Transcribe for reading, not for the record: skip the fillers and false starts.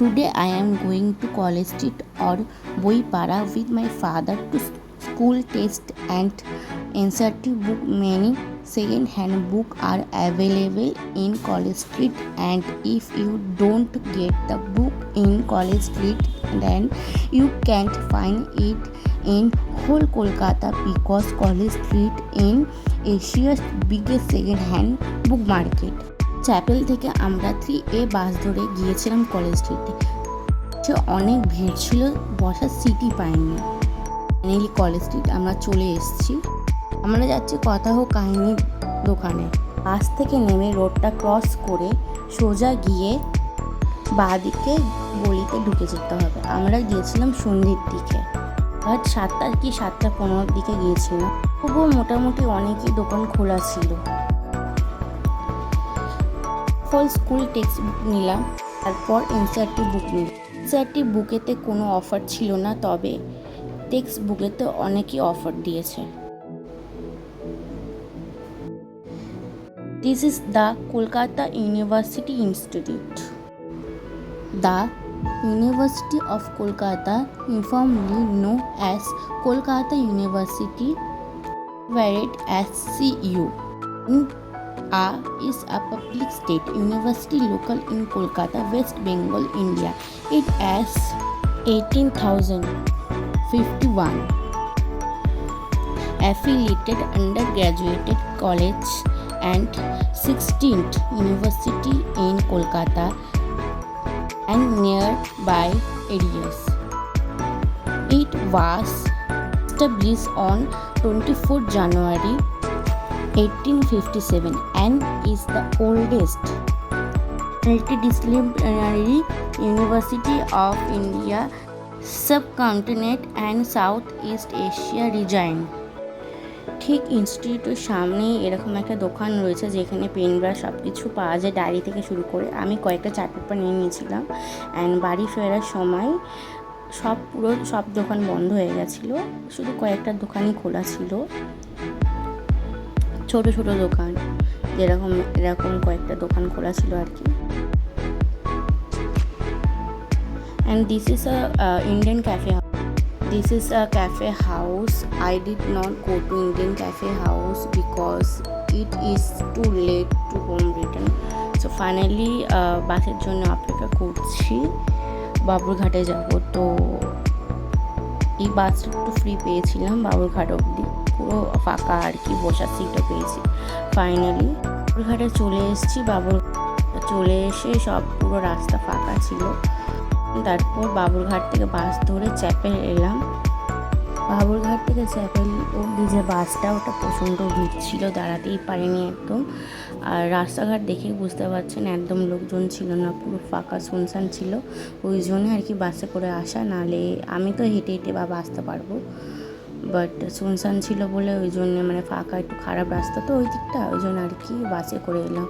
Today I am going to College Street or Boipara with my father to school test and NCERT book. Many second-hand books are available in College Street, and if you don't get the book in College Street, then you can't find it in whole Kolkata because College Street is Asia's biggest second-hand book market. Chapel থেকে আমরা 3A বাস ধরে গিয়েছিলাম college স্ট্রিটে। সে অনেক ভিড় ছিল, বসার সিটই পাইনি। ফাইনালি কলেজ স্ট্রিট আমরা চলে এসেছি। আমরা যাচ্ছি কথা হোক কাহিনীর দোকানে। বাস থেকে নেমে রোডটা ক্রস করে সোজা গিয়ে বাঁদিকে গলিতে ঢুকে যেতে হবে। আমরা গিয়েছিলাম সন্ধ্যের দিকে, রাত 7টা কি 7:15 দিকে গিয়েছিলাম। তবুও মোটামুটি অনেকই দোকান খোলা ছিল। স্কুল টেক্সট বুক নিলাম, তারপর NCERT বুক নিলাম। NCERT বুকেতে কোনো অফার ছিল না, তবে টেক্সট বুকেতে অনেকই অফার দিয়েছে। This is the Kolkata university institute. The university of Kolkata, informally known as Kolkata University, varied as CU, is a public state university local in Kolkata, West Bengal, India. It has 18,051 affiliated undergraduate college and 16th university in Kolkata and nearby areas. It was established on 24 January 1857 and is the oldest multidisciplinary university of India, subcontinent and Southeast Asia region. ঠিক ইনস্টিটিউটের সামনেই এরকম একটা দোকান রয়েছে যেখানে pen brush সব কিছু পাওয়া যায়, ডায়েরি থেকে শুরু করে। আমি কয়েকটা চার্ট পেপার নিয়ে নিয়েছিলাম। অ্যান্ড বাড়ি ফেরার সময় সব দোকান বন্ধ হয়ে গেছিলো, শুধু কয়েকটা দোকানই খোলা ছিল। ছোট ছোট দোকান এরকম কয়েকটা দোকান খোলা ছিল আর কি। And this is a Indian cafe house. This is a cafe house. I did not go to Indian cafe house because it is too late to home return. So finally বাসের জন্য অপেক্ষা করছি, বাবুরঘাটে যাব। তো এই বাসটা একটু ফ্রি পেয়েছিলাম বাবুরঘাট অবধি, পুরো ফাঁকা আর কি, বসার সিটও পেয়েছি। ফাইনালি বাবুরঘাটে চলে এসেছি। চলে এসে সব পুরো রাস্তা ফাঁকা ছিল। তারপর বাবুরঘাট থেকে বাস ধরে চ্যাপেল এলাম। বাবুরঘাট থেকে চ্যাপেল অবধি যে বাসটা, ওটা প্রচণ্ড ভিড় ছিল, দাঁড়াতেই পারিনি একদম। আর রাস্তাঘাট দেখেই বুঝতে পারছেন একদম লোকজন ছিল না, পুরো ফাঁকা শুনশান ছিল। ওই জন্য আর কি বাসে করে আসা, নাহলে আমি তো হেঁটে হেঁটে বা আসতে পারবো, বাট শুনশান ছিল বলে ওই জন্য, মানে ফাঁকা একটু খারাপ রাস্তা তো ওই দিকটা, ওই জন্য আর কি বাসে করে এলাম।